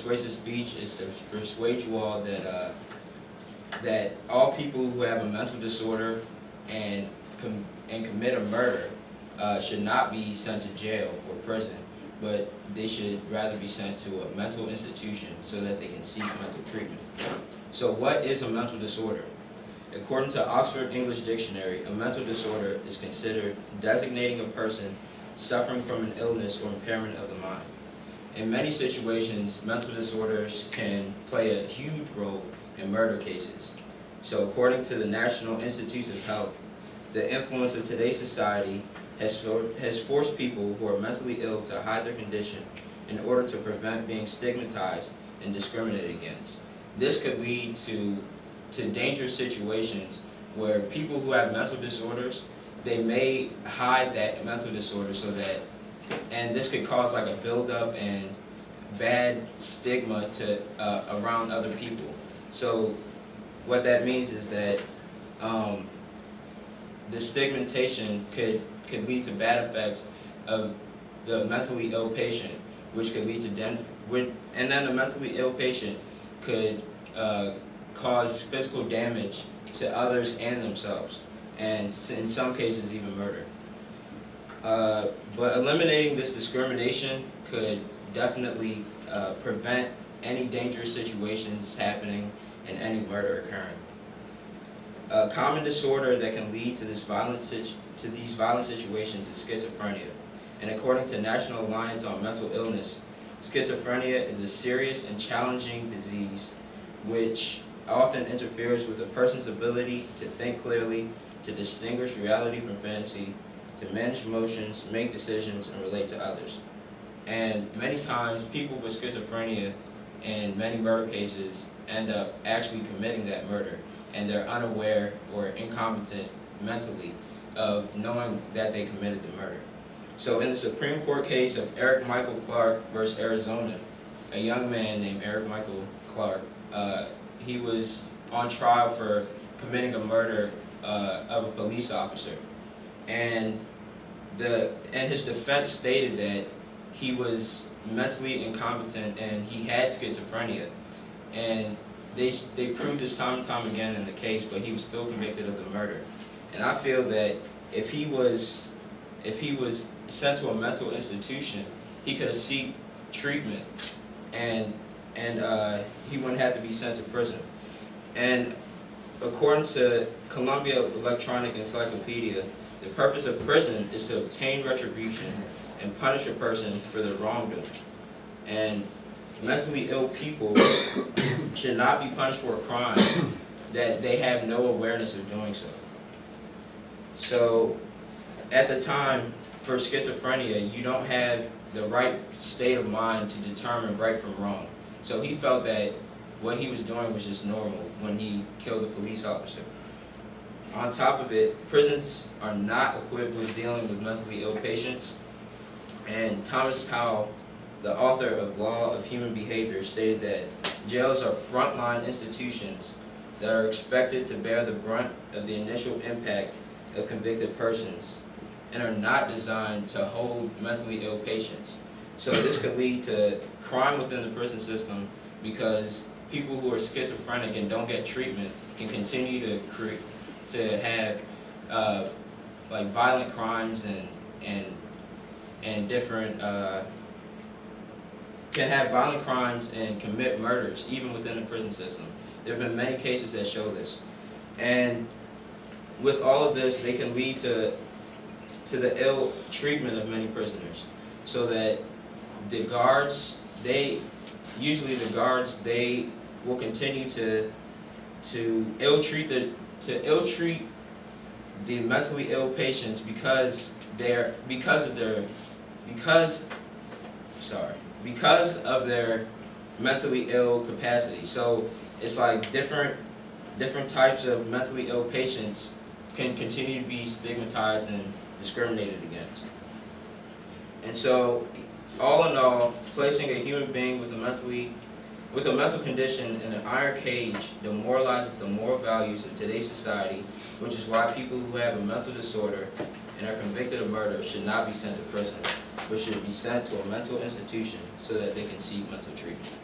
persuasive speech is to persuade you all that all people who have a mental disorder and commit a murder should not be sent to jail or prison, but they should rather be sent to a mental institution so that they can seek mental treatment. So what is a mental disorder? According to Oxford English Dictionary, a mental disorder is considered designating a person suffering from an illness or impairment of the mind. In many situations, mental disorders can play a huge role in murder cases. So according to the National Institutes of Health, the influence of today's society has forced people who are mentally ill to hide their condition in order to prevent being stigmatized and discriminated against. This could lead to dangerous situations where people who have mental disorders, they may hide that mental disorder so that, and this could cause like a buildup and bad stigma to around other people. So what that means is that the stigmatization could lead to bad effects of the mentally ill patient, which could lead to and then the mentally ill patient could cause physical damage to others and themselves, and in some cases even murder. But eliminating this discrimination could definitely prevent any dangerous situations happening and any murder occurring. A common disorder that can lead to these violent situations is schizophrenia. And according to National Alliance on Mental Illness, schizophrenia is a serious and challenging disease which often interferes with a person's ability to think clearly, to distinguish reality from fantasy, to manage emotions, make decisions, and relate to others. And many times, people with schizophrenia in many murder cases end up actually committing that murder, and they're unaware or incompetent mentally of knowing that they committed the murder. So in the Supreme Court case of Eric Michael Clark versus Arizona, a young man named Eric Michael Clark, he was on trial for committing a murder of a police officer, and his defense stated that he was mentally incompetent and he had schizophrenia, and they proved this time and time again in the case, but he was still convicted of the murder. And I feel that if he was sent to a mental institution, he could have sought treatment, and he wouldn't have to be sent to prison. And according to Columbia Electronic Encyclopedia, the purpose of prison is to obtain retribution and punish a person for their wrongdoing. And mentally ill people should not be punished for a crime that they have no awareness of doing so. So at the time, for schizophrenia, you don't have the right state of mind to determine right from wrong. So he felt that what he was doing was just normal when he killed a police officer. On top of it, prisons are not equipped with dealing with mentally ill patients. And Thomas Powell, the author of Law of Human Behavior, stated that jails are frontline institutions that are expected to bear the brunt of the initial impact of convicted persons and are not designed to hold mentally ill patients. So this could lead to crime within the prison system because people who are schizophrenic and don't get treatment can continue to have like violent crimes and different can have violent crimes and commit murders even within the prison system. There have been many cases that show this. And with all of this, they can lead to the ill treatment of many prisoners, so that the guards, they will continue to ill-treat the mentally ill patients because of their mentally ill capacity. So it's like different types of mentally ill patients can continue to be stigmatized and discriminated against. And so, all in all, placing a human being with a mental condition in an iron cage demoralizes the moral values of today's society, which is why people who have a mental disorder and are convicted of murder should not be sent to prison, but should be sent to a mental institution so that they can seek mental treatment.